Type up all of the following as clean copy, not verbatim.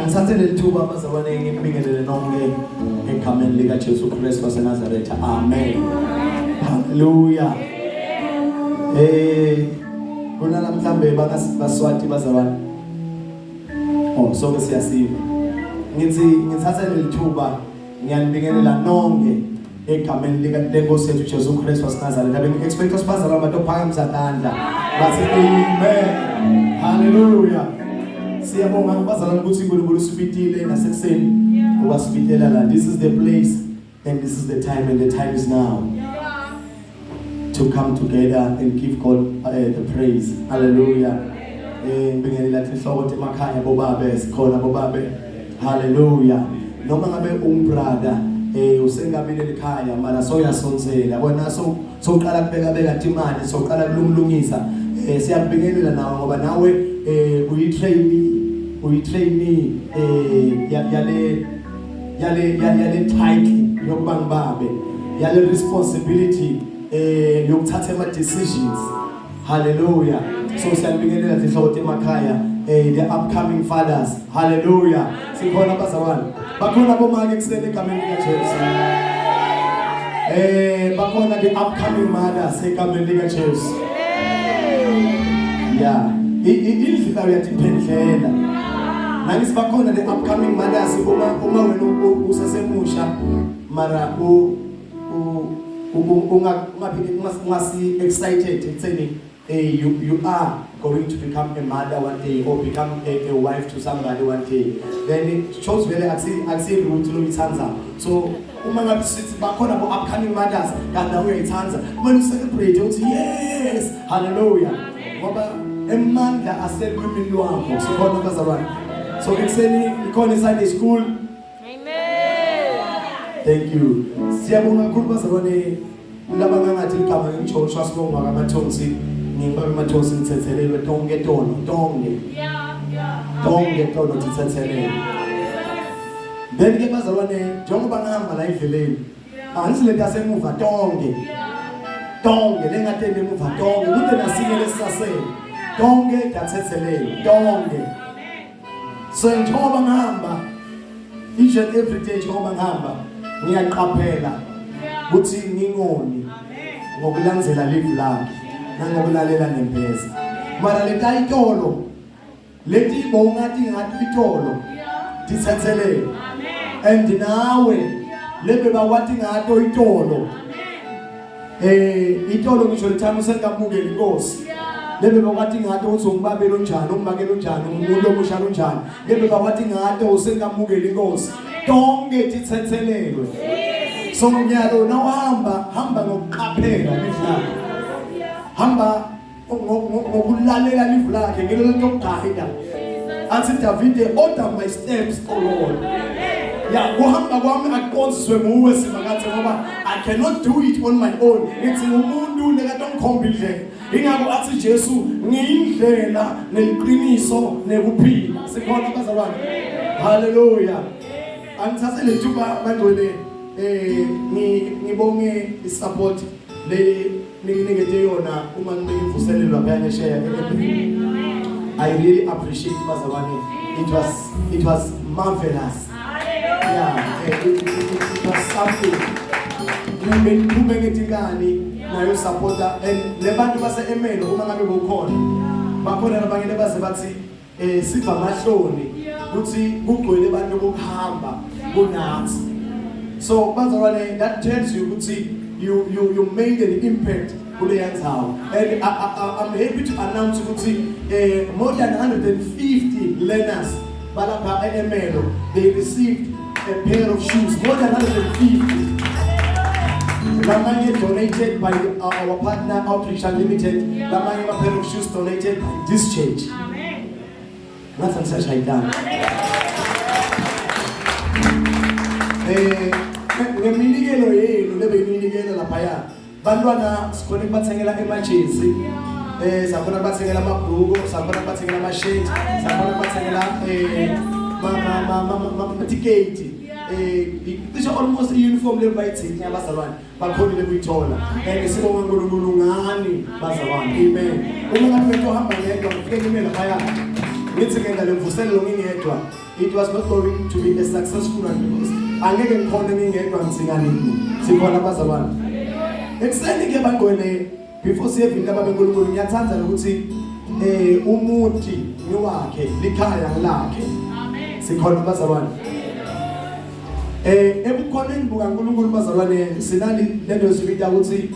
Ngithathe leli thuba abazalwane ngibingelele nonke egameni lika Jesu Kristu waseNazaretha. Amen. Hallelujah. Kunala mhlambe baswati bazalwane. Oh, sonke siyasiva. Ngithathe leli thuba ngiyanibingelela nonke egameni lika Nkosi yethu Jesu Kristu waseNazaretha. Bengi-expect ukuthi bazalwane batophakamisa amandla. Bathi amen. Hallelujah. Siyabonga bazalwane ukuthi iNkulunkulu usibitile nasekuseni ubasibitela la. This is the place and this is the time and the time is now to come together and give God the praise. Hallelujah. Ngibingelela inhloko emakhaya bobabe sikhona bobabe. Hallelujah. Noma ngabe umbrother usengabile ekhaya mara soyasonsela yabona soqala kubeka imali soqala kulungisa siyabingelela nawe ngoba nawe uyitrainee yale title yokuba ngibabe yale responsibility yokuthatha ama decisions. Hallelujah. So siyabingelela inhloko emakhaya the upcoming fathers. Hallelujah. Sikhona abazalwane bakhona bomake kusele egameni lika Jesu. Bakhona the upcoming mothers egameni lika Jesu. Yeah. Indlela uyatiphendlela. Nangisi bakhona the upcoming mothers uma wena usesemusha mara ungasi excited ekutheni you are going to become a mother one day or become a wife to somebody one day. Then it shows vele akusi route loyithanza. So uma ngabe sithi bakhona bo upcoming mothers kanti uyayithanza when you celebrate uthi yes, hallelujah. Ngoba emandla asekwimini lwakho sikhona bazalwane. So ekseni ikhona Sunday school. Amen. Thank you. Siyabonga kakhulu bazalwane laba ngathi igama ngitsho sibonga kaMathonsi. Ngibaba Mathonsi ngithethelelwe tonke tonke ngithethelelwe. Then ke bazalwane njengoba ngihamba la endleleni angisileta semuva tonke lengatende emuva tonke kude nasikele sisasele tonke ngiyathethelelwe tonke. So njengoba ngihamba each and every day njengoba ngihamba ngiyaqaphela ukuthi ngingoni ngokulandzela live lakhe nangokulalela ngempeza mara letayitolo leti bongathi ngathi itolo dithathelele and nawe lebe bawathi ngato itolo itolo ngisho lithama usengamukela inkosi lebe bawathi ngato uthi ungibabelo njani umbakelo njani umuntu omusha njani lebe bawathi ngato usengamukela inkosi tonke dithathelelwe. So ngiyalo hamba ngokuqaphela lihlala hamba ngokulalela livu lakhe ngelo nto yokuqhaida athi Davide order my steps O Lord. Ya kuhamba kwami aqonziswe nguwe simakathi ngoba I cannot do it on my own. Ngithi umuntu lekatongikhomba indlela ingakho athi Jesu ngiyindlela neliqiniso nekuphila. Sikhona bazalwane. Hallelujah. Angithathe le thuba bangcwele ngibonge isupport le ninginikete yona uma ngivuselelwa phaya share. I really appreciate bazalwane. It was marvelous. Yeah, it was something. Kubengetingani nayo supporter and lebantu base Emelo uma ngabe bokhona bakhona nabangene baze bathi siva mahloni ukuthi kugcwele abantu bokuhamba kunathi. So bazalwane, that tells you ukuthi you made an impact kuleya ndzawo. And I'm happy to announce ukuthi more than 150 learners balapha eMelo they received a pair of shoes. More than 150. Lamanye donated by our partner Outreach Unlimited. Lamanye a pair of shoes donated by this church. Amen. Nothing such like that. Ngeminikelo yenu lebe iminikelo lapha bantwana sikhona bathengela emergency sakhona bathengela amabhuku sakhona bathengela amasheti sakhona bathengela ticket this almost uniform le bayithini abazalwane bakhonile kuyithola and sibonga uNkulunkulu ngani bazalwane amen uma ngabe uhamba ngedwa ufike kumele phaya ngithi ngenda lemvuselelo ngingedwa it was not going to be a successful one because angeke ngikhona ngingedwa ngisinganini sikhona abazalwane ekseni ke bangcwele before siyevile ababenkulunkulu ngiyathanda ukuthi umuthi niwakhe likhaya lakhe amen sikhona abazalwane ebukhoneni bukaNkulunkulu bazalwane sinali lento sibita ukuthi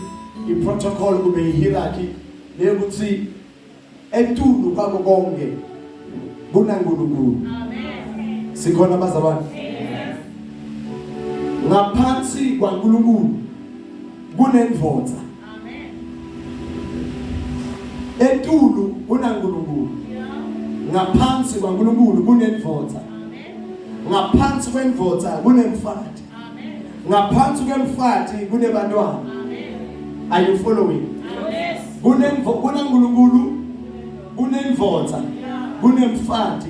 iprotocol kube hierarchy leyokuthi etulu kwako konke kunaNkulunkulu amen sikhona bazalwane amen ngaphansi kwaNkulunkulu kunendvodza amen etulu kunaNkulunkulu ngaphansi kwaNkulunkulu kunendvodza ngaphansi kwemvodza kunemfati amen ngaphansi kwemfati kunebantwana amen are you following yes kunaNkulunkulu kunemvodza kunemfati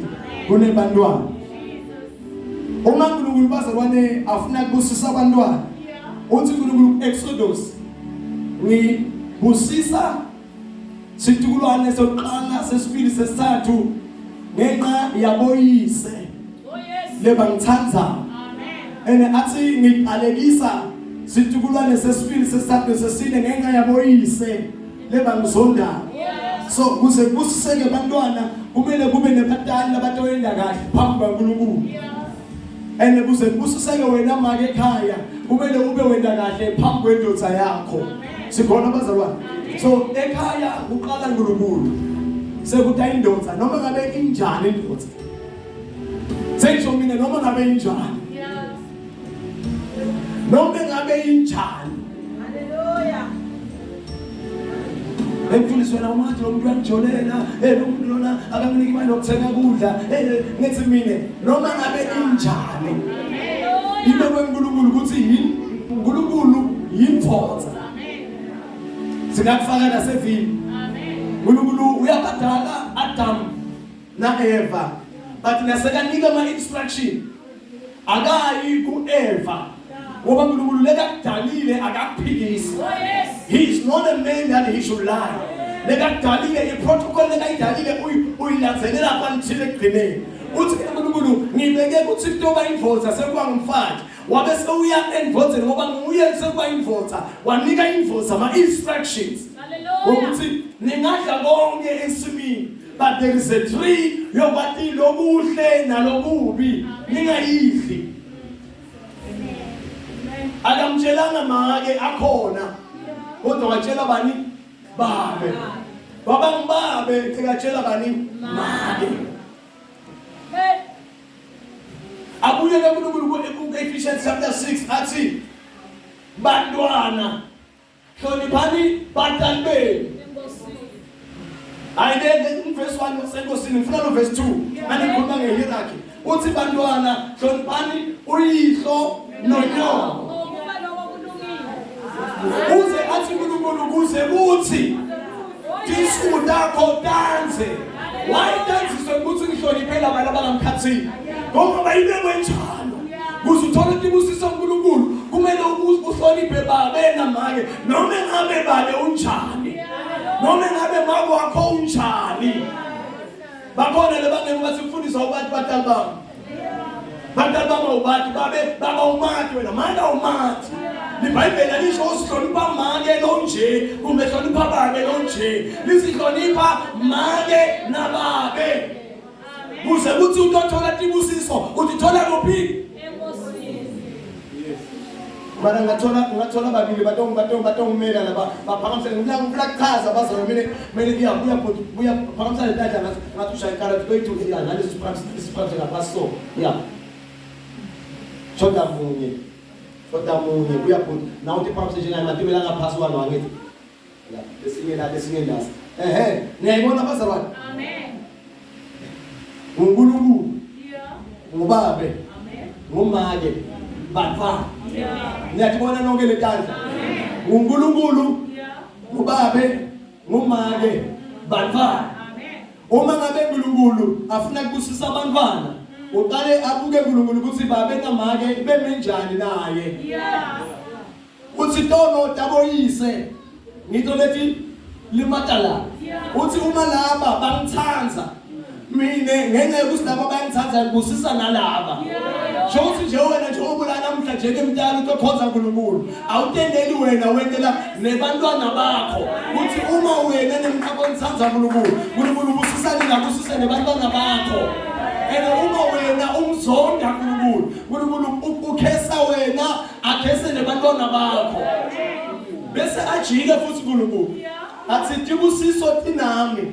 kunebantwana uma uNkulunkulu bazalwane afuna kubusisa abantwana uthi uNkulunkulu Exodus ngibusisa situkulwane sokuqala sesibili sesithathu ngenxa yaboyise leba ngithanza amen ene athi ngiqalekisa situkulwane sesibili sesithathu sesine ngenxa yaboyise leba ngizonda so kuze kusiseke abantwana kumele kube nebatali abatoyenda kahle phambi kwaNkulunkulu ene kuze kusiseke wena make ekhaya kumele ube wenda kahle phambi kwendodza yakho sikhona abazalwane so ekhaya kuqala uNkulunkulu sekuthi indodza noma ngabe injani indodza sensho mina noma ngabe injani noma ngabe injani haleluya Emfundiswe na umathi lo muntu uyangijolela lo muntu lona akamniki imali yokuthenga ukudla ngithi mina noma ngabe injani ibe kweNkulunkulu ukuthi yini uNkulunkulu yimfotha amen singakufaka nasevini amen uNkulunkulu uyabadala Adam na Eva but nasekanika ama instruction akayi kuEva ngoba uNkulunkulu lekadalile akakuphikisi he is not a man that he should lie lekadalile iprotocol lekayidalile uyilandzelela until ekugcineni uthi uNkulunkulu ngibeke ukuthi kutoba indvodza sekuba ngumfati wabe sewuya endvodzeni ngoba nguye sekuba indvodza wanika indvodza ama instructions hallelujah ukuthi ningadla konke ensimini but there is a tree yokwati lokuhle nalokubi ningayidli akamtshelanga make akhona kodwa watshela bani babe baba ngibabe ekatshela bani make abuye ke uNkulunkulu Ephesians chapter 6 athi bantwana hloniphani batali benu ayide verse 1 senkosini ngifuna no verse 2 angikhuluma ngehierarchy uthi bantwana hloniphani uyihlo nonyoko uze athi uNkulunkulu kuze kuthi tisku takho danze why dance ukuthi ngihloniphela abantu abangamkhathini ngoba bayibekwe njalo kuze uthole tibusiso uNkulunkulu kumele uhloniphe babe namake noma ngabe babe unjani noma ngabe mabo wakho unjani bakhona lebangeke basifundisa ukuthi batali bami batali bami ubathi babe baba umathi wena manda umathi iBhayibheli lisho usihlonipha make lonje kumbe hlonipha babe lonje lisihlonipha make nababe kuze kuthi utothola tibusiso utithola kuphi Mara ngathola babili batongumela laba baphakamsela ngifuna bazalo mina buya phakamsela data ngathi ushayikala to ila nalesi siphakathi lapha yeah choda munye buya put now uthi phakamsela njengani matimela ngaphasi kwalo wangithi la lesinye ndasi niyayibona bazalwane amen uNkulunkulu ngubabe amen ngumake bantwana niyatibona nonke le tandla uNkulunkulu ngubabe ngumake bantwana uma ngabe uNkulunkulu afuna kubusisa abantwana uqale abuke uNkulunkulu ukuthi babe namake beme njani naye. Uthi tono daboyise ngito lethi limatala. Uthi uma laba bangithanza mina ngenxa yokuthi laba bayangithanza ngibusisa nalaba. Shothi nje wena nje ubula namhla nje emntana utokhonza uNkulunkulu awutendeli wena wendela nebantwana bakho uthi uma wena nemkhako ngithanza uNkulunkulu uNkulunkulu ubusisani ngabusisa nebantwana bakho uma wena umzonda uNkulunkulu ukhesa wena akhese nebantwana bakho bese ajike futhi uNkulunkulu athi tibusiso tinami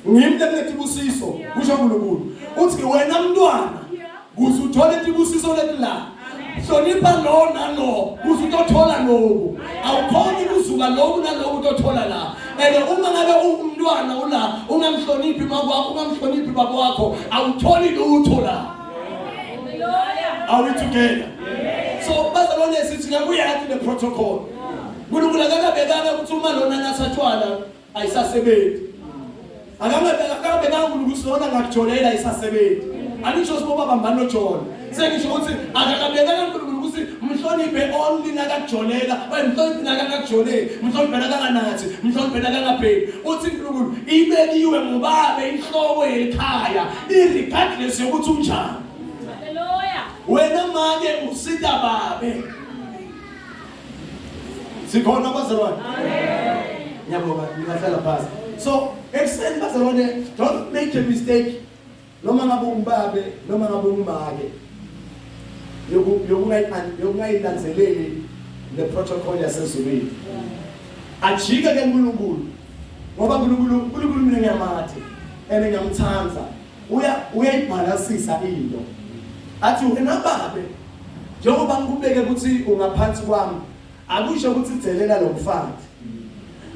ngimle netibusiso kusho uNkulunkulu uthi wena mntwana kuze uthole tibusiso leti la hlonipha lo nalo kuze utothola lokhu awukhoni kuzuka lokhu nalokhu utothola la uma ngabe umntwana ula ungamhloniphi makwakho ungamhloniphi baba wakho awutholi lutho la. Are we together? So bazalwane sithi ngakuya athi the protocol uNkulunkulu akakabekanga ukuthi uma lona nasatshwala ayisasebenzi akakabekanga ukuthi lona ngakutholela ayisasebenzi anisho siboba bambano John sengisho ukuthi akakabekanga uNkulunkulu ukuthi mhloniphe only nakakujolela mhloniphe nakakujole mhloniphe nakanganathi mhloniphe nakangabheki uthi uNkulunkulu ibeliwe ngobabe inhloko yekhaya irregardless yokuthi unjani. Haleluya. Wena make usita babe sikhona bazalwane. Amen. Ngiyabonga ngihlala phansi. So extend bazalwane, don't make a mistake. Noma ngabe umbabe noma ngabe umake yokungayilandzeleli the protocol yasezulwini ajika ke uNkulunkulu ngoba uNkulunkulu mina ngiyamathi ene ngiyamthanza uyayibhalasisa into athi wena babe njengoba ngikubeke ukuthi ungaphansi kwami akusho ukuthi ithelela lo mfathi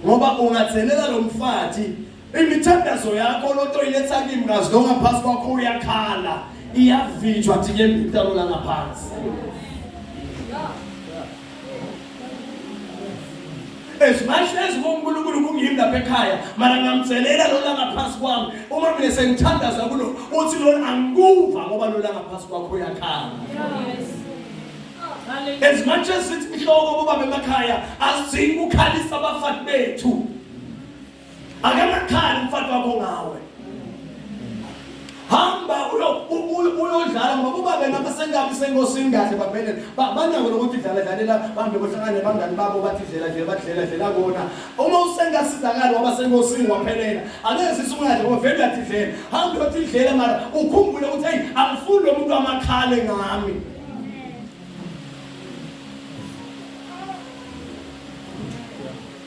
ngoba ungathelela lo mfathi imithandazo yakho lonto iletha kimi ngazi lo ngaphansi kwakho uyakhala iyavijwa thike impitalo la ngaphansi. Esimashezi ngoNkulunkulu kungimi lapha ekhaya mara ngamtselela lo la ngaphansi kwami uma mina sengithandaza kulo uthi lo angikuva ngoba lo la ngaphansi kwakho uyakhala. As much as sithi inhloko baba emakhaya asidingi ukukhalisa abafathi bethu akamakhali umfathi wakho ngawe hamba uyodlala ngoba ubabe nabasengabi sengosini kahle babhele banako lokuthi dlalela bambe bohlangane bangani babo bathi badlela kona uma usengasizakala wabasengosini waphelela angeke sisungahle ngoba vele uyadidlela hamba uyodidlela mara ukhumbule ukuthi hey angifuni lo muntu amakhale ngami.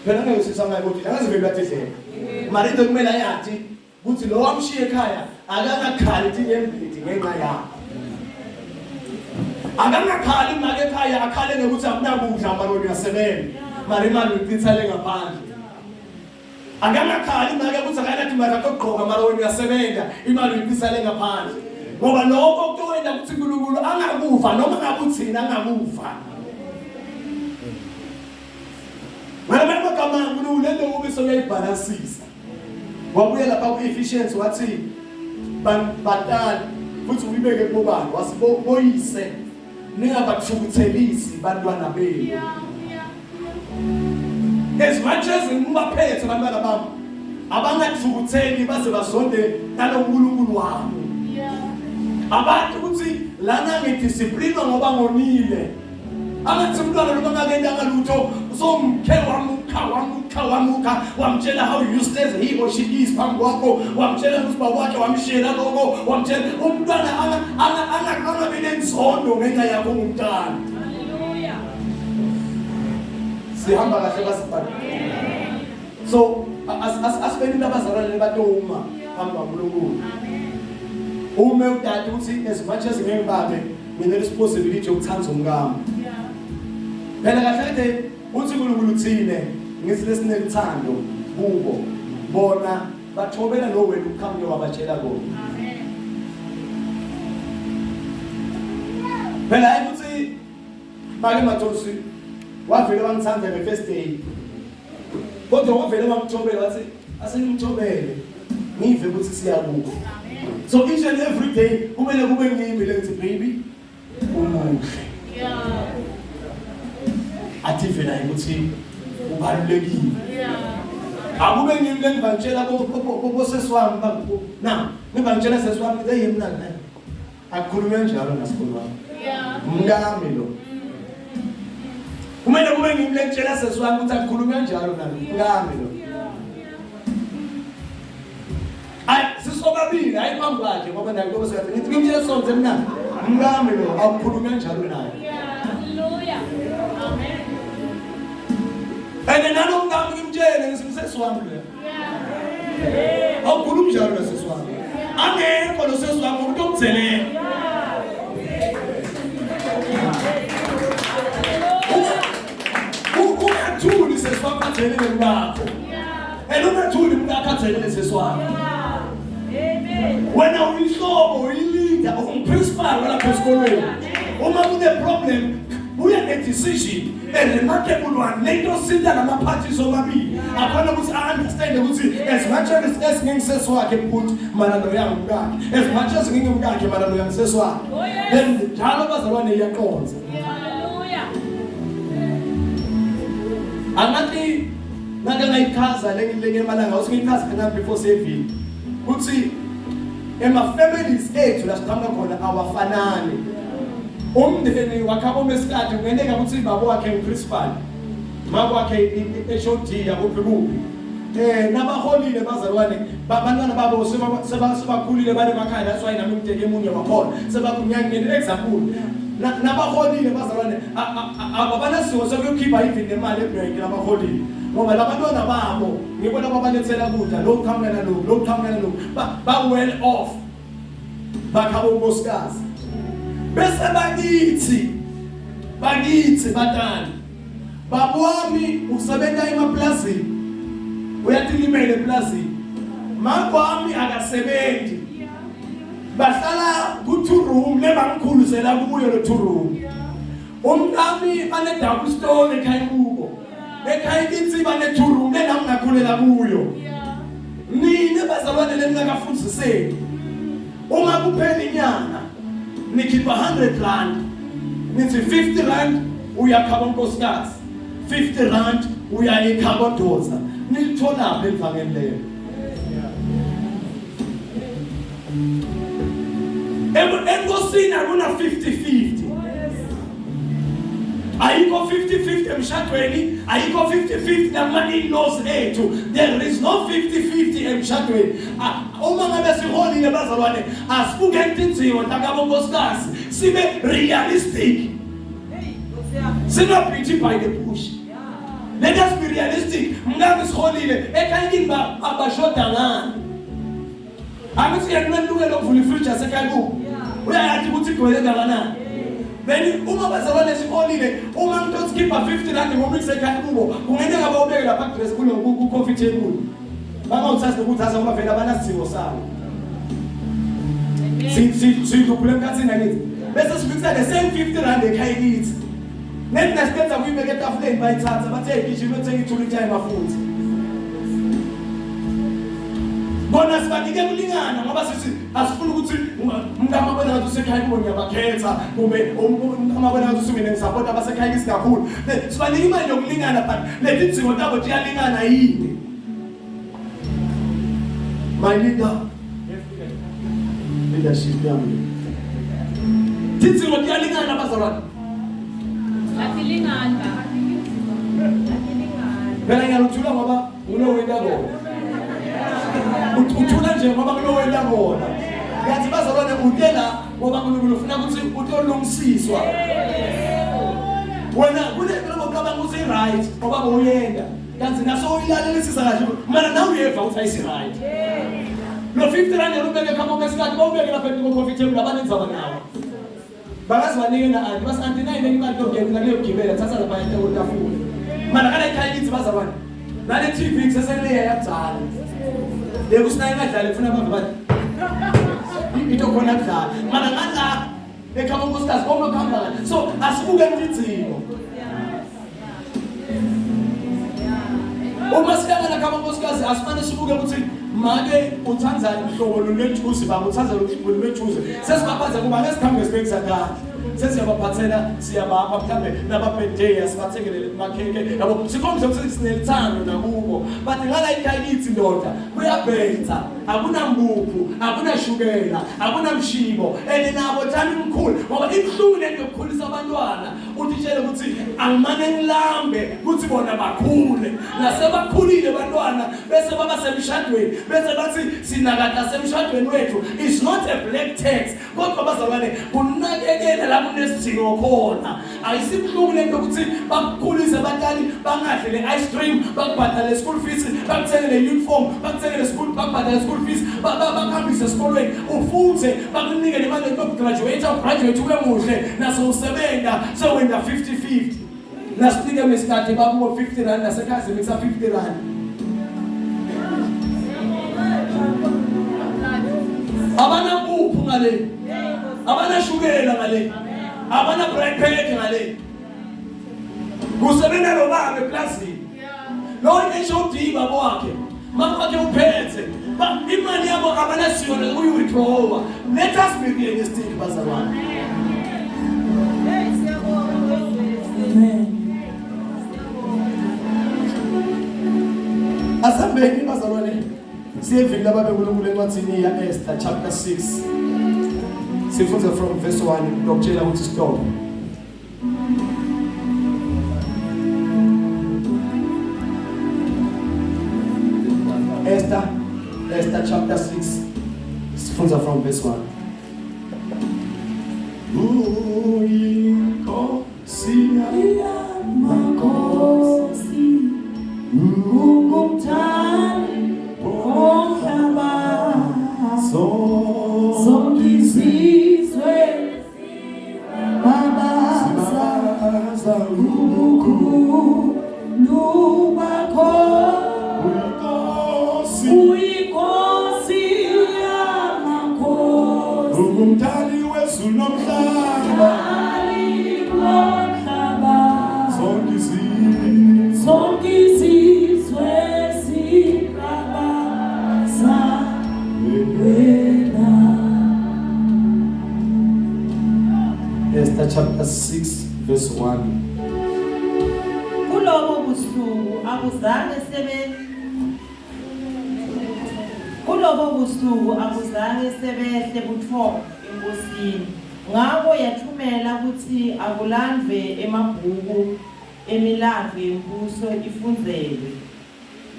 Phela ngeke sisangaye ukuthi angaziveli badidlela mara into kumele ayathi ukuthi lo wamshiya ekhaya akanakhali thini embili ngenxa yakho akanakhali make ekhaya akhale ngokuthi akunakudla mara uyasebenza mara imali uyithithale ngaphandle akanakhali make ukuthi akanathi mara kokugqoka mara uyasebenza imali uyithithale ngaphandle ngoba lokho kutowenza ukuthi uNkulunkulu angakuva noma ngakuthina angakuva mara magama uNkulunkulu lento ubiso uyayibhalansisa wabuye lapha ku-efficiency wathi batali futhi uyibeke kubani wasiboyise ningabathukuthelisi bantwana benu as much as ngibaphethe abantwana bami abangathukutheli baze bazonde nalo uNkulunkulu wami abantu ukuthi lana ngidiscipline ngoba ngonile angathi umntwana noma ngakendanga lutho somkhe wamukha wamtshela how useless he or she is phambi kwakho wamtshela ukuthi bakwakhe wamshela lokho wamtshela umntwana angabe nenzondo ngenxa yakho umntwana. Haleluya. Sihamba kahle basibhala. So asibeni abazalwane batoma phambi kwaNkulunkulu. Uma utata uthi as much as ngibabe mina responsibility yokuthanza umkami. Phela kahle uthi uNkulunkulu uthine ngithi lesinelithando kubo bona bathobela lo wena ukhamle wabatshela kona. Amen. Phela ayikuthi bake Mathonsi wavela wangithanda nge-first day kodwa wavela wangithobela wathi asengimthobele ngive ukuthi siyabuka. Amen. So each and every day, kumele kube ngimi lethi baby, umuhle. Yeah. Athi vela ukuthi ubalulekile. Yeah. Akube ngimi lengivangitshela bo seswami na, ngivangitshela seswami hey mina naye. Akukhulume njalo nasikhulu wami. Yeah. Mngami lo. Kumele kube ngimi lengitshela seswami ukuthi akukhulume njalo nalo. Mngami lo. Ay sisobabili hayi phambi kwakhe ngoba naye ngoba soyathi ngithi ngimtshela sonke mina mngami lo akukhulume njalo naye. Yeah. Hallelujah. Amen. And nalo mngami ngimtshele ngisimseswami lo. Yeah. Awukhulumi njalo naseswami. Angekho lo seswami umuntu omthelele. Ungathuli seswami athelele ngakho. And ungathuli mngakho athelele seswami. When I will show or leader or principal when I was going, with a problem, we have a decision, a remarkable one. Let us sit down and parties over me. I understand as much as King says so I can put Mananoyang back. As much as King back, Mananoyang says so. Then the child of us are on the calls. Hallelujah. I'm not like Casa, Leggy Malang, I was in Casa before saving. Would see. And my family's age was coming on our fanani. Umndeni wakabo mesikade ngeneka ukuthi babo wakhe principal. Mama wakhe eShoti yakuphikupi. Nabaholile bazalwane babantwana babo sebakhulile bale emakhaya that's why nami ngiteke emunye wakhona. Sebakunyangeni example. Nabaholile bazalwane ababanasiwo sokukhipha even nemali ebreak nabaholile. Ngoba labantwana babo ngibona babalethela kudla lo qhamukela lo ba well off bakhabo unkosikazi bese bakithi batani babwami usebenza emaplazini uyatilimele eplazini mabwami akasebenzi bahlala ku2 room lebangikhulisela kuyo lo 2 room umntami ane double stone ekhaya kubo ekhaya kithi bane 2 room lenami ngakhulela kuyo nini bazalwane leningakafundiseni uma kuphela inyanga nikhipha 100 rand nithi 50 rand uyakhaba unkosikazi 50 rand uyayikhaba ndoza nilithola belivangeli leyo enkosini akuna 50-50 ayikho 50-50 emshadweni ayikho 50-50 nama-in-laws ethu there is no 50-50 emshadweni uma ngabe siholile bazalwane asibuke intinziyo ntakabo nkosikazi sibe realistic singabithi by the bush let us be realistic mngabe siholile ekhayini abashoda ngani akuthi yakunelungelo lokuvula ifridge asekhaya kubo uyayathi ukuthi igcwele kangakanani then uma bazalwane siholile uma umuntu osikipha 50 rand ngomix ekhaya kubo kungene ngabe ubeke lapha address kulo ku coffee table bangawuthatha ukuthatha uma vele abanasimo sabo sidluphule emkhathini akithi bese sifikisa the same 50 rand ekhaya kithi nethi nasibenza kuyibeka etafuleni bayithatha bathe igijima uthenga ithuli time afuthi bona sibanike kulingana ngoba sithi asifuni ukuthi mngama bona ngathi usekhaya kubo ngiyabakhetha kube amabona ngathi usungene ngisapota abasekhaya isikakhulu sibanike imali yokulingana but lethi idzingo tabo ziyalingana yini my leadership yami tidzingo ziyalingana bazalwane atilingana phela ngiyaluthula ngoba unowenda kona uthula nje ngoba kunowenda kona yathi bazalwane utela ngoba ufuna ukuthi utolungisiswa wena kunento ngoba uthi right ngoba uyenda kanti naso uyilalelisisa kahle mana nawe uyeva uthi ayisi right lo 50 rand ubeke kama ngesikhathi bawubeke lapha ku-coffee table abanenzaba nawo bakazibanike na-anti basi anti nayi imali yokungena kuyogibela thatha lapha etafula mana kana ekhaya kithi bazalwane nale TV kuseseleya yabudala lekusinayo ngadlala efuna abantu bathi into khona kudlala mana ngala ekhaya unkosikazi konke kuhamba kahle so asibuke imidzingo uma sihlangana khaya unkosikazi asifane sibuke ukuthi Manje uthanza ihlobo lwethusi baba uthanza lwethusi sesibaphatha kuba ngesikhambe sibekisa kahle sesiyabaphathela siyabapha mhlambe nababhedeya sibathekelele kumakheke yabo sikhombe ukuthi sinelithando nakubo but ngala ikhalithi ndoda kuyabhenza akunambuphu akunashukela akunamshibo nabo thani mkhulu ngoba ibhlungu lento yokukhulisa abantwana utitshele ukuthi angimane ngilambe ukuthi bona bakhule nasebakhulile abantwana bese baba semshadweni bese bathi sinakata semshadweni wethu is not a black text kodwa bazalwane kunakekela lapho nesidingo khona ayisibhlungu lento ukuthi bakukhulise abatali bangadle le ice cream bakubhadale school fees bakuthengele uniform bakuthengele school bakubhadale school fees bakuhambise esikolweni ufunde bakunike nemali yokugraduate ube muhle naso usebenza sewenda 50-50 nasinike mesikade bakuwo 50 rand nasekhaya mikisa 50 rand abana kuphu ngale abana shukela ngale abana bread pack ngale kusebenza lo baba eplazini lo ngisho babo wakhe mama wakhe uphethe imali yabo abanasiyona uyi-withdraw. Let us be realistic bazalwane. Asambeni bazalwane siyevile lababe kuNkulunkulu encwadini ya Esther chapter 6 sifunda from verse 1 lokutshela ukuthi stop. Esther chapter 6 sifunda from verse 1. Esther chapter 6 verse 1. Kulobo busuku akuzange sebehle buthongo enkosini. Ngakho yathumela ukuthi akulandwe emabhuku emilando yembuso ifunzelwe.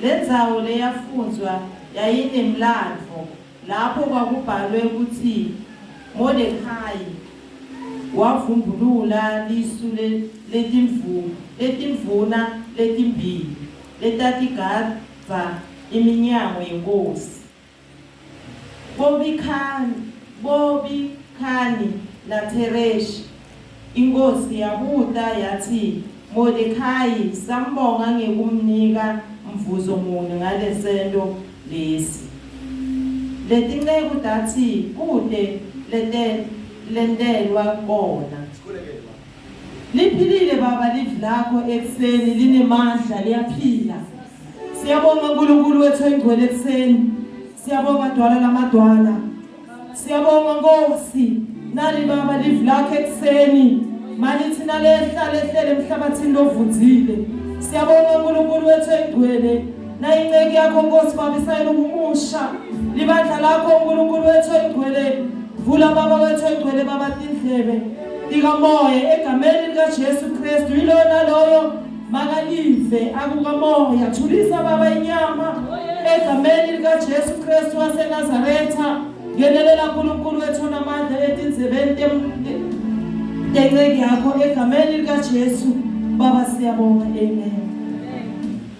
Lendzawo leyafunzwa yayinemlandvo lapho kwakubhalwe ukuthi Mordekhai wavumbulula lisu letimvuna letimbili letatigadza iminyango yenkosi. Bobikhani naThereshi inkosi yabuta yathi Mordekhai sambonga ngekumnika mvuzo muni ngalesento lesi. Letinceku tathi kude lentelwa kona. Liphilile baba livi lakho ekseni linemandla liyaphila. Siyabonga uNkulunkulu wethu engcwele ekseni. Siyabonga dwala lamadwala. Siyabonga Nkosi nali baba livi lakho ekseni. Malithi nalehlele emhlabathini lovunzile. Siyabonga uNkulunkulu wethu engcwele. Na inceki yakho Nkosi baba isayile ukumusha. Libandla lakho uNkulunkulu wethu engcwele. Vula baba wethu engcwele baba tindlebe. Dikamoya egameni likaJesu Kristu ilona loyo makalive akukamoya. Thulisa baba inyama egameni likaJesu Kristu waseNazaretha. Ngenelela uNkulunkulu wethu namandla etinzebeni tenceki yakho egameni likaJesu baba siyabonga amen.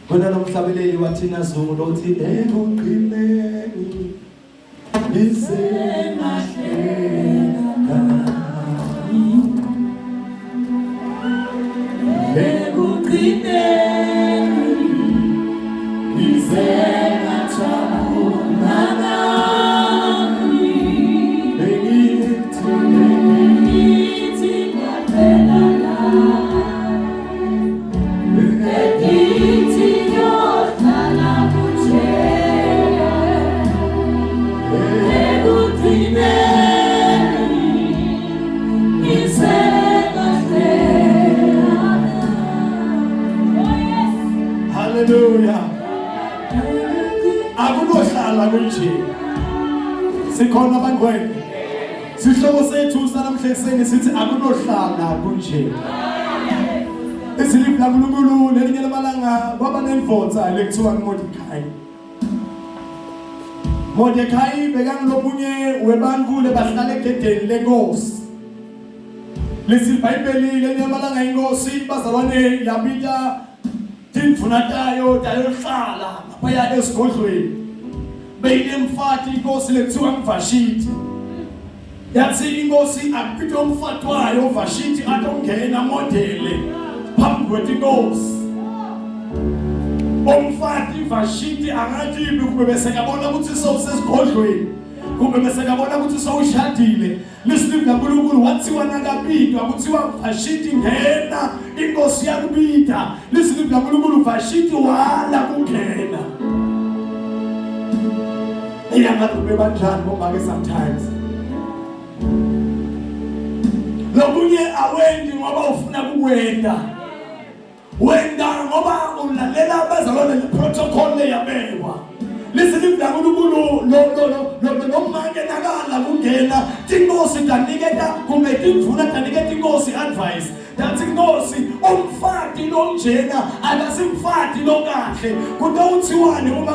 Kona nomhlabeleli wathina Zungu lothi ekugcineni akunohlala kunje. Sikhona abangwenya. Sihloko sethu sanamhlanje ekseni sithi akunohlala kunje. Isiliphi laNkulunkulu lelinye lamalanga kwaba nemvotsa lekuthiwa nguMordekai. Mordekai bekangilomunye webantu lebahlala egedeni lenkosi. Lesi iBhayibheli lelinye lamalanga inkosi bazalwane yabita tindvuna tayo tayohlala phaya esigodlweni. Beyinemfati inkosi lekuthiwa nguVashiti. Yathi inkosi akupithe umfati wayo uVashiti atongena modele phambi kwenkosi. Umfati Vashiti angathi kube bese kabona ukuthi sewusesigodlweni kube bese kabona ukuthi sewushadile. Lisiliphi laNkulunkulu wathiwa nakabitwa kuthiwa Vashiti ngena inkosi yakubita. Lisiliphi laNkulunkulu Vashiti wala kungena. Iyangathi kube kanjani ngoba ke sometimes lokunye awendi ngoba ufuna kuwenda. Wenda ngoba ulalela abazalwane leprotocol leyabekwa. Lisiliphi laNkulunkulu lo manje nakala kungena inkosi taniketa kumbe timvuna taniketa inkosi advice. That's inkosi umfati lonjena akasimfati lokahle. Kude uthiwane uma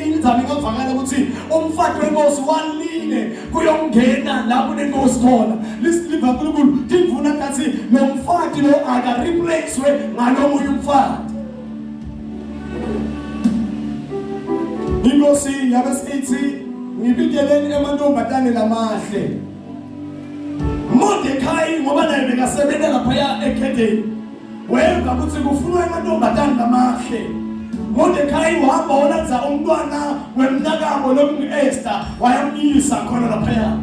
ngizami ngavakala ukuthi umfati wenkosi waline kuyongena la kunenkosi khona. Lisiliphi laNkulunkulu timvuna kathi nomfati lo aka replacewe ngalomunye umfati. Inkosi yabesithi ngibikeleni emantombazane lamahle. Mordekai ngoba naye bekasebenza lapha ekhedeni. Weva ukuthi kufunwa emantombazane lamahle. Mordekai wahamba wonanza umntwana wemnakabo lokuEsther wayamyisa khona lapha.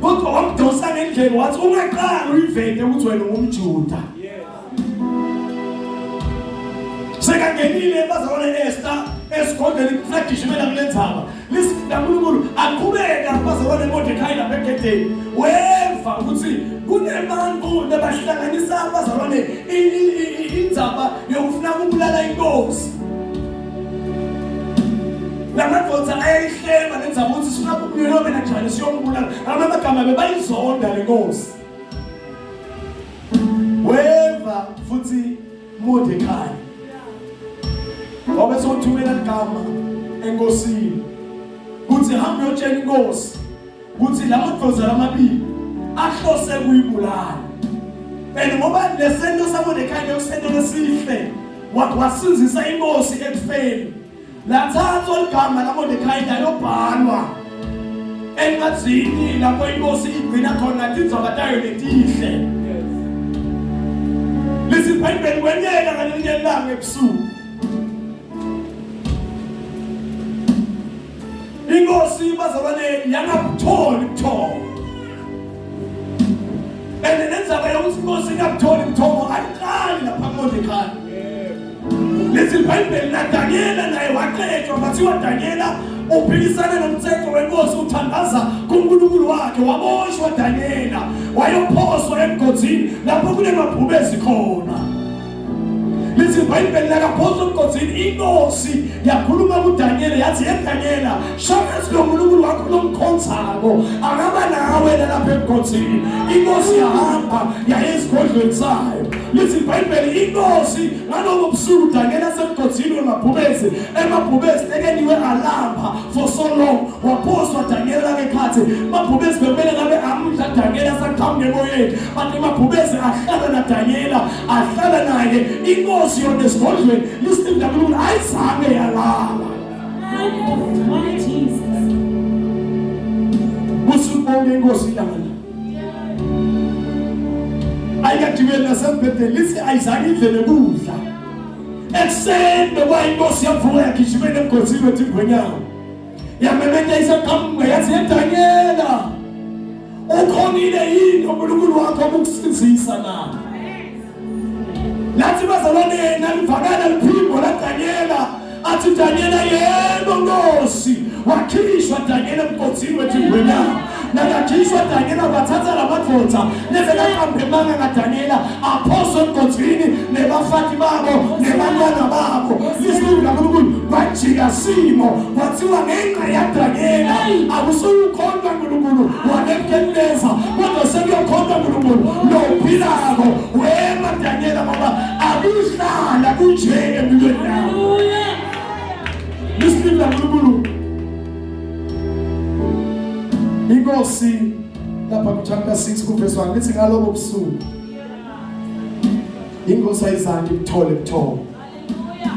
Kodwa wamdosa ngendlela wathi ungaqala uyivete ukuthi wena ungumJuda. Sekangenile bazalwane Esther esigodlweni kufladishimela kulendzaba. Lisiliphi laNkulunkulu aqhubeka bazalwane Mordekai lapha ekhedeni. Weva ukuthi kunebantu lebahlanganisa bazalwane indzaba yokufuna ukubulala inkosi. Lamadvodza ayihleba lendzaba ukuthi sifuna ukubulala kanjani siyombulala. Amagama bebayizonda lenkosi. Weva futhi Mordekai wabe sothumela igama enkosini kuthi hambe uyotshela inkosi kuthi lamadvodza lamabili ahlose kuyibulala. Ngoba lesento saMordekai lekusento lesihle wasizisa inkosi ekufeni. Lathathwa igama laMordekai layobhalwa encwadzini lapho inkosi igcina khona tindzaba tayo letihle. Lesi iBhayibheli kwenyeka ngalinye ilanga ebusuku. Inkosi bazalwane yangakutholi ukuthoba. Nendzaba yokuthi inkosi ingakutholi ukuthoba ayiqali lapha kuMordekai. Lesi iBhayibheli naDanyela naye waqedwa bathiwa Danyela uphikisana nomthetho wenkosi uthandaza kuNkulunkulu wakhe waboshwa Danyela wayophoswa emgodini lapho kunemabhubezi khona. Lesi iBhayibheli lakaphoswa emgodini inkosi yakhuluma kuDanyela yathi eDanyela shaka siloNkulunkulu wakho lomkhonzako akaba nawe lapha emgodini. Inkosi yahamba yaya esigodlweni sayo. Lesi iBhayibheli inkosi ngalobo busuku Danyela semgodini emabhubezi ekeniwe alapha for so long waphoswa Danyela ngekhathi mabhubezi bemele ngabe amudla Danyela saqhamuka emoyeni but emabhubezi ahlala naDanyela ahlala naye inkosi yona esigodlweni. Lisiliphi laNkulunkulu ayizange yalala. Usibonge inkosi yami ayikadibeli nasembhedeni lithi ayizange idlele kudla. Ekuseni ngoba inkosi yavuka yagijimela emgodini wetingwenyawo yamemeta isaqhamuka yathi eDanyela ukhonile yini uNkulunkulu wakho ukukusizisa na? Lathi bazalwane nalivakala liphimbo laDanyela athi Danyela yebo nkosi wakhishwa Danyela emgodini wetingwenyawo. nakajiswa Daniela bathatha lamadvodza nebekahambe manga kaDaniela aphoso enkonzini nebafati babo nebantwana babo lisizwe kaNkulunkulu bajika simo wathiwa ngenxa yaDaniela akusuyukhonza uNkulunkulu wanekembeza kodwa sekuyokhonza uNkulunkulu lophilako wema Daniela ngoba akuhlala kunje empilweni yakho. Lisizwe kaNkulunkulu Inkosi lapha ku chapter 6 ku verse 1 lithi ngalobo busuku Inkosi ayizange ikuthole buthongo. Haleluya.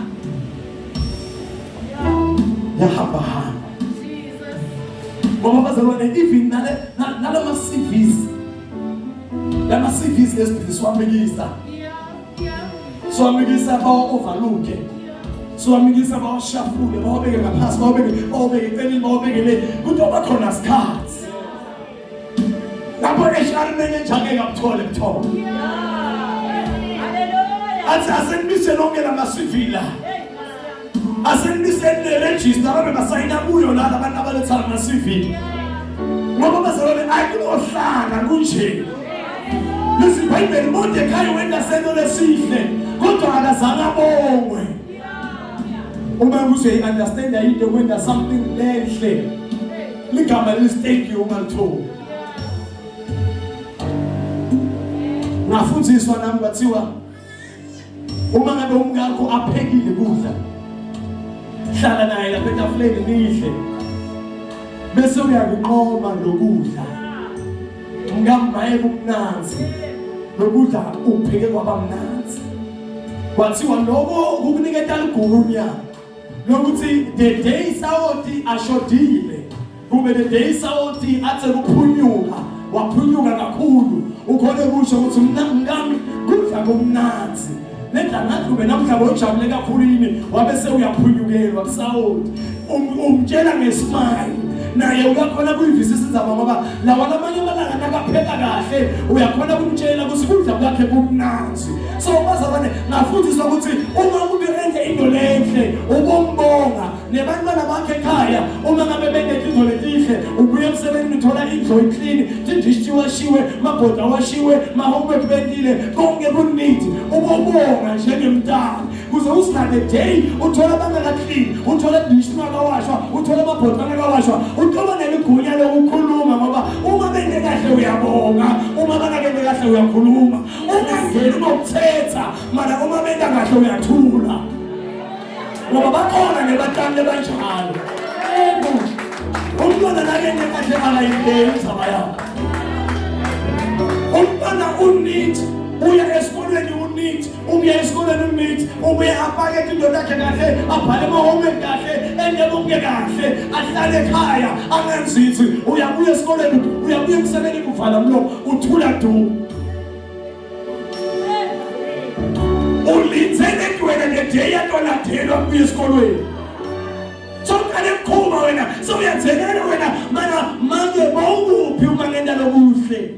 Yahamba hamba. Jesus. Ngoba bazalwane even nalama CVs. Lama CVs esibizwamekisa. Swamekisa ba overlook. Swamekisa ba shafule ba obeke ngaphansi ba obeke eceleni ba obeke le kuthi bakhona skhathi. Lapho esharimene njake kabuthole buthongo. Asenibise lonke lamasivila asenibise neregister abebasayina kuyo la abantu abaletha amasivila ngoba bazalwane ayikunohlanga kunje lesiBhayibheli Mordekai wenda sento lesihle kodwa akazange abongwe uma kuze understand into wenda something lehle ligama listake ungalitholi ngafundziswa nami kwathiwa uma ngabe umngakho aphekile kudla hlala naye lapha etafuleni nidle bese uyakunqoma lokudla ngamaye kumnanzi lokudla upheke kwaba mnanzi kwathiwa lokho kukuniketa ligunya lokuthi the day sawoti ashodile kube the day sawoti athe kuphunyuka waphunyuka kakhulu ukhona kusho ukuthi ngami kudla kumnanzi Nenda ngathi ube namhlanje ojabule kakhulu yini wabese uyaphunyukelwa kusawoti umtshela ngesimile naye uyakhona kuyivisisa izaba ngoba lawa lamanye amalanga nakapheka kahle uyakhona kumtshela ukuthi kudla kwakhe kumnanzi so bazalwane ngafundiswa ukuthi uma umuntu enze into lenhle ubombonga nebantwana bakhe ekhaya uma ngabe benze into letihle ubuye emsebenzini uthola indlu eclean indishti washiwe mabhoda washiwe mahomework bendile konke kunneat ubobonga njengemntana kuze usinade day uthola bangaka clean uthola indishti makawashwa uthola mabhoda makawashwa utoba neligunya lokukhuluma ngoba uma bende kahle uyabonga uma bangakende kahle uyakhuluma ungangeni ngokuthetha mara uma bende kahle uyathula ngoba bakhona nebatande banjalo yebo umntwana nakende kahle akayilenza baya umntwana unneat uya esikolweni unneat ubuya esikolweni unneat ubuya apake into yakhe kahle abhale amahomework kahle engebonke kahle ahlale ekhaya angenzithi uyabuya esikolweni uyabuya emsebenzini kuvala umlomo uthula du ulithele kuwena nje yantwana thelwa kuya esikolweni sonkane mkhuma wena so uyathelela wena mana manje bawuphi uma ngenda lokuhle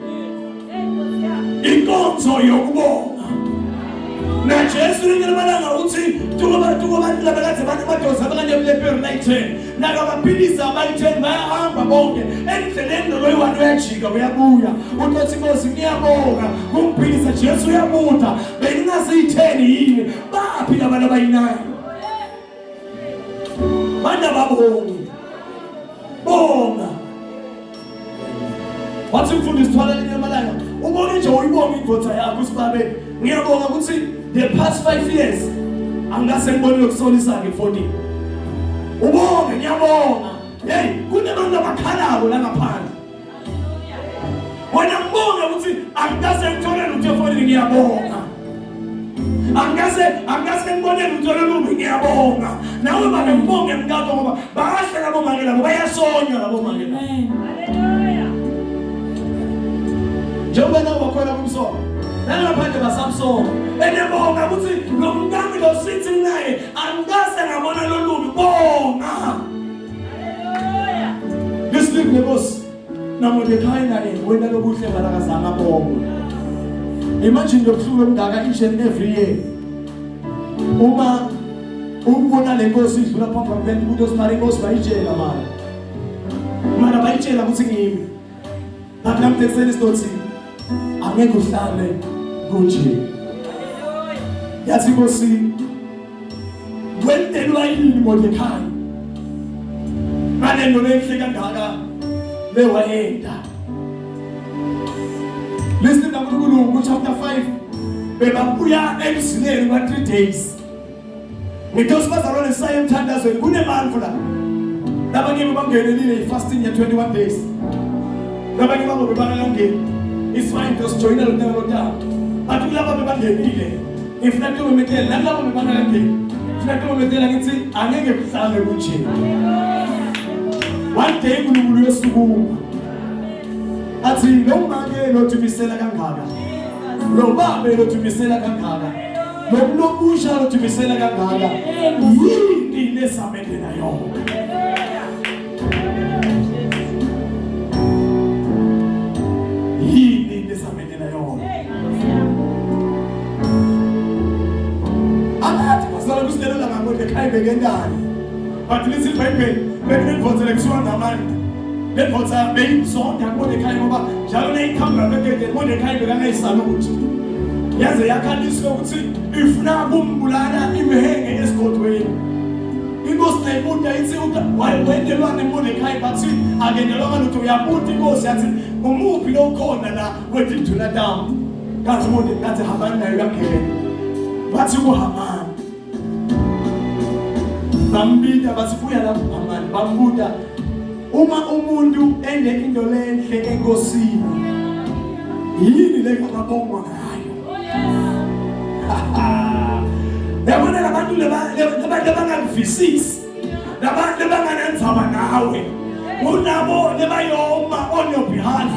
inkonzo yokubonga na Jesu ngelabalanga uthi tukubantu labakaze abantu badosa abakanye mlepero night nakabaphilisa abayithen bayahamba bonke endleleni loyiwani uyajika uyabuya uthi Nkosi ngiyabonga kumphilisa Jesu uyabuta bengingasiyitheni yini baphi abantu abayinayo banda babonga bonga wathi mfundisi thwala linyamalanga ubone nje uyibonga indvodza yakho usibabe ngiyabonga ukuthi the past 5 years angase ngibone lokusolisa ngefonini ubonge ngiyabonga hey kunabantu abakhalako la ngaphandle wena ngibonga ukuthi angase ngithole lutho efonini ngiyabonga angase ngibone lutho lolubi ngiyabonga nawe babe ngibonge mkakho ngoba bahle labo mangela ngoba bayasonywa labo mangela haleluya njengoba nawe wakhona kumsongo nalaphandle basamsongo enebonga ukuthi lo mntana lo sithi naye angase ngabona lolubi bonga haleluya listen nebos naMordekai naye wena lobuhle balakazanga bonga imagine lokuhluka omngaka each and every year uma ubona le nkosi idlula phambi kwabantu ukuthi osiphala inkosi bayitshela mara bayitshela ukuthi ngimi But namhlanje ekseni sizothi angeke uhlale kunje. Yathi Nkosi wendelwa yini Mordekhai? Manje nto enhle kangaka lewayenda. Listen to uNkulunkulu chapter 5. Bebabuya emzileni kwa 3 days. Ngithosi bazalwane saye emthandazweni kunemali la. Labanye bangenelile ifasting ya 21 days. Labanye bangobebana ngene. It's fine to join the Lord. But kulaba bebangenile. If not to metel, laba bebana ngene. If not to metel ngithi angeke kuhlale kunje. One day uNkulunkulu yosukuma. Athi lo manje lotumisela kangaka. Lo baba lotumisela kangaka. Lo mlobusha lotumisela kangaka. Yini lesamende nayo. Yini lesamende nayo. Anathi bazala kusilela ngaMordekhai bekendani. But listen Bible, bekuthi vote election namani. Le vote beyi sonke Mordekhai ngoba njalo neyikhamba bekede Mordekhai bekanayisalute. Yaze yakhalisa ukuthi ifuna ukumbulala imhenge esigodweni. Inkosi nayibuta ithi wendelwa neMordekhai bathi akendelwa ngalutho uyabuta inkosi yathi umuphi lo khona la wethi nduna dam. Kathi Mordekhai kathi habani nayo yakhe. Bathi kuhamani. Bambida bathi buya lapho Hamani bambuda uma umuntu engeke into lenhle enkosini yini le kababongwa ngayo. Yabona labantu lebangavisisi labantu lebanganenzaba nawe unabo lebayoma on your behalf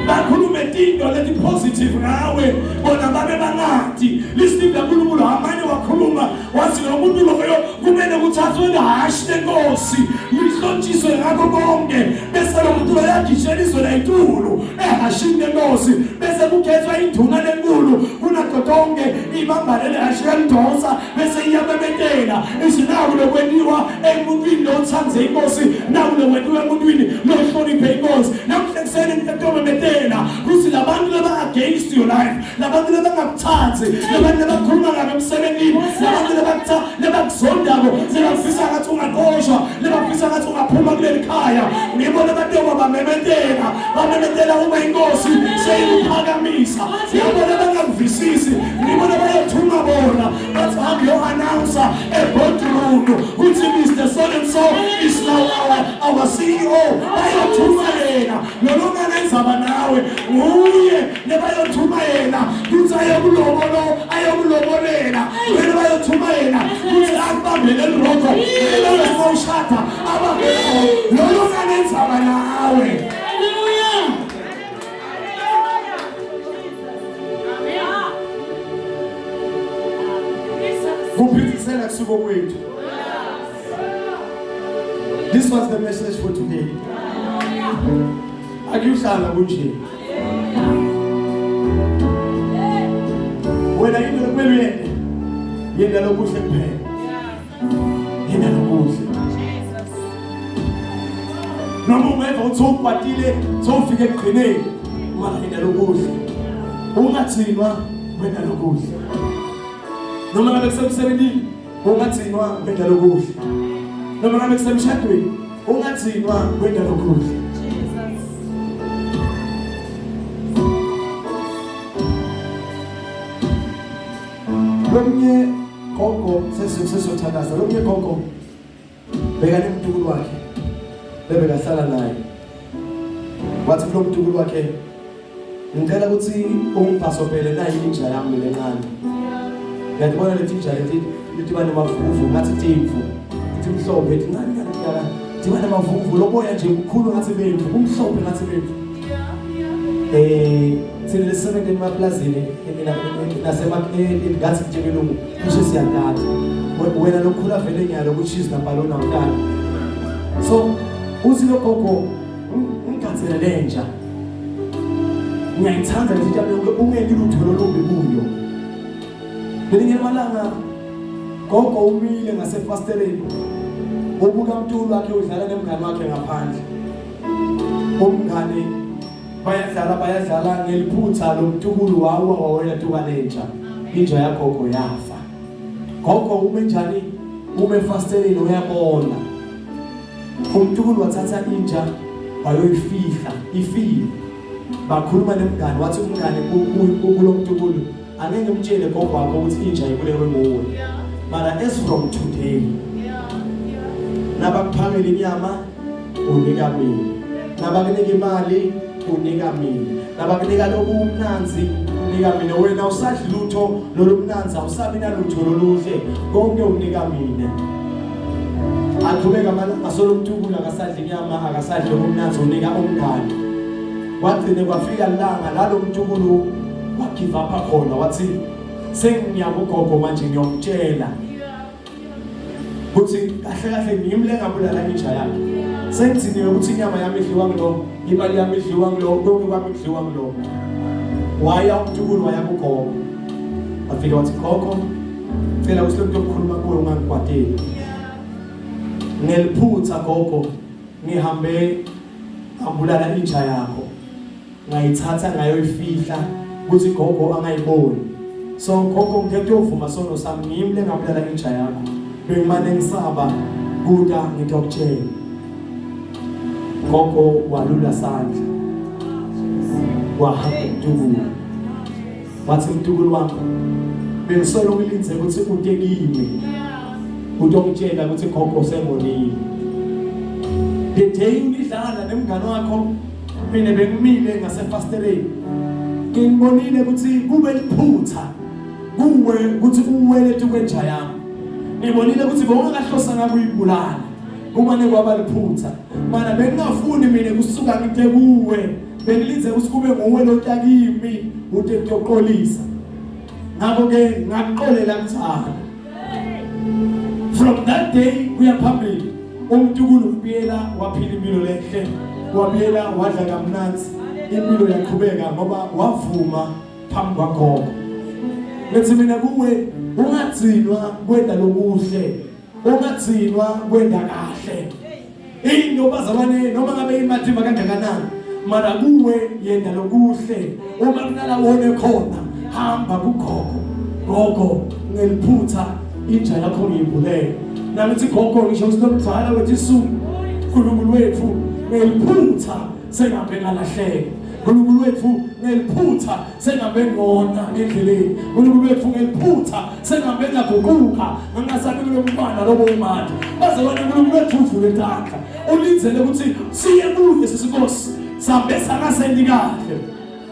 bakhulume into leti positive ngawe bona babe bangathi listen kaNkulunkulu amanye wakhuluma wathi lo muntu loyo kumele kuthathwe ihashi lenkosi lihlontshiswe ngakho konke bese lo muntu loyagisheliswe la intulu ehashini lenkosi bese kukhethwa induna lenkulu kunakho konke ibamba leli hashi kalidonsa bese iyabebetela isinaku lokweniwa emuntwini lothanze inkosi naku lokweniwa emuntwini lohloniphe inkosi nakuhlekisene ntombetela kuthi labantu laba against your life labantu laba ngakuthathi labantu labakhuluma ngabe emsebenzini labantu labakuzondako labafisa ngathi ungaqoshwa labafisa ngathi ungaphuma kuleli khaya ngibona abantu bamemetela uma inkosi seyiphakamisa ngibona bangakuvisisi ngibona bayathuma bona bathi hambe yo announcer boardroom uthi Mr. So and so is now our CEO bayathuma yena noma nenzaba nawe nguye nebayothuma yena kuthi ayokulobolela wena bayothuma yena kuthi akubambele liroko leloshata ababelo noma nenzaba nawe. Hallelujah. Kuphithizela kusuko kwethu. This was the message for today. Akuhlala kunje. Wena into kumele yenda lokuhle kuphela. Yenda lokuhle. Noma ungeva uthi ubhatile sowufike ekugcineni mara yenda lokuhle. Ungathinwa wenda lokuhle. Noma ngabe kusemsebenzini ungathinwa wenda lokuhle. Noma ngabe kusemshadweni ungathinwa wenda lokuhle. Lomnye gogo sesizothandaza lomnye gogo bekane umdukulu wakhe bebekahlala naye wathi lo mdukulu wakhe ngicela ukuthi ungibhasobhele nayi inja yami lencane ngiyabona leti inja leti bane mavuvu ngathi timvu ithi mhlophe ethi ngani ngiyala dibana mavuvu loboya nje ukukhulu ngathi bemvu umhlophe ngathi bemvu sile 7 emaplazini ngathi njengelungu kusho siyadala wena lokhula vele nyalo ukuthi izinabhalona utala so uthi logogo ungathela lenja ngiyayithanda nje into ungeke lutholo lombi kuyo lelinye malanga gogo umile ngasefasteleni ubuka umntulu wakhe udlala nemngane wakhe ngaphandle umngane bayadlala ngeliphutha lomtukulu wawa wawela tukalentsha inja yagogo yafa. Gogo ume njani ume fastelini uyabona umtukulu wathatha inja wayoyifihla ifile bakhuluma nemngane wathi umngane kulomtukulu angeke umtshele gogo wakho ukuthi inja ibulewe nguwe mara as from today nabakuphangela inyama unika mina nabakunika imali unika mina nabakunika lokumnanzi unika mina wena usadli lutho lolumnanzi awusabi nalutho loluhle konke unika mina aqhubeka asolomtukula akasadli inyama akasadli umnanzi unika umngane wagcine kwafika langa lalomtukulu wagive up khona wathi sengiyabugogo manje ngiyomtshela ukuthi kahle ngimle ngabulala inja yakhe sengiziniwe ukuthi inyama yami idliwa ngilo imali yami idliwa ngilo konke kwami idliwa ngilo waya umtukulu waya kugogo afika wathi gogo cela ukuthi lo ukukhuluma kuwe ungangigwadeli ngeliphutha gogo ngihambe ngabulala inja yakho ngayithatha ngayoyifihla ukuthi gogo angayiboni so gogo ngeke uvuma sono sami ngimle ngabulala inja yakho bengimane ngisaba kuda ngitokutshela gogo walula sandla wahamba umtukulu wathi umtukulu wami bengisola ukulinze ukuthi utekile utokutshela ukuthi gogo sembonile the day ulidlala nemngane wakho mina bengimile ngasefasteleni ngibonile ukuthi kube liphutha kuwe ukuthi uwele tukwenja yami ngibonile ukuthi bongakahlosana kuyibulala kumane kwaba liphutha mana bengingafuni mina kusuka ngite kuwe bengilinze ukuthi kube nguwe lotakimi uthi kuyoqolisa ngakho ke ngaqolela kuthana from that day kuyaphambili umtukulu ubiyela waphila impilo lehle wabiyela wadla kamnanzi impilo yaqhubeka ngoba wavuma phambi kwagogo lethi mina kuwe ungagcinwa kwenda lokuhle ungagcinwa kwenda kahle into bazalwane noma ngabe imathimba kangakanani mara kuwe yenda lokuhle uma kunala wone khona hamba kugogo gogo ngeliphutha inja yakho ngiyibulele namithi gogo ngisho usilomdala wethi su uNkulunkulu wethu ngeliphutha sengabe ngalahleka uNkulunkulu wethu ngeliphutha sengabe ngona endleleni uNkulunkulu wethu ngeliphutha sengabe ngaguquka ngingasabi kulomntwana lobo umali bazalwane uNkulunkulu wethu uvule izandla ulinzele ukuthi siye kuye sisikosi sambe sangasendi kahle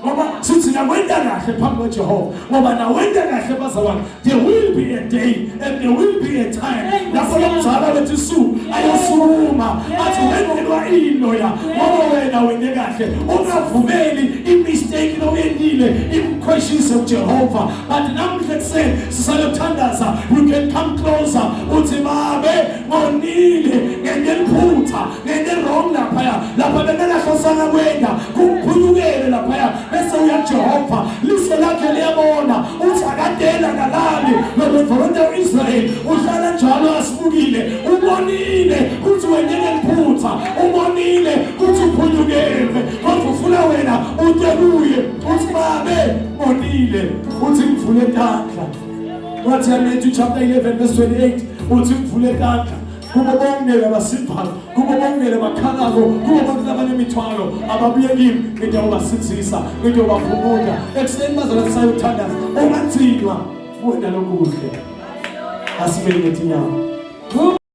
ngoba sithi nakwenda kahle phambi kwaJehova ngoba nawenda kahle bazalwane there will be a day and there will be a time lapho lomzala wethu su ayosuma athi wendelwa inoya ngoba wena wende kahle ungavumeli imistake lowendile imquestions of Jehovah but namhle kuseni sisayothandaza you can come closer uthi babe ngonile ngeliphutha ngene wrong lapha benelahlosana kwenda kuphulukele lapha bese uyaJehova liso lakhe liyabona uthi akadela ngalali loreverenda Israel uhlala njalo asibukile ubonile uthi wena ngeliphutha ubonile uthi uphulukele kodwa ufuna wena utebuye uthi babe bonile uthi ngivule izandla wathi Matthew chapter 11 verse 28 uthi ngivule izandla kubo bonke abasiphala kubo bonke abakhalako kubo bonke abanemithwalo ababuye kimi ngiyobasithisa ngiyobavumula ekseni bazalwane sayothandaza ungagcinwa wena lokuhle asibeke ngetinyawo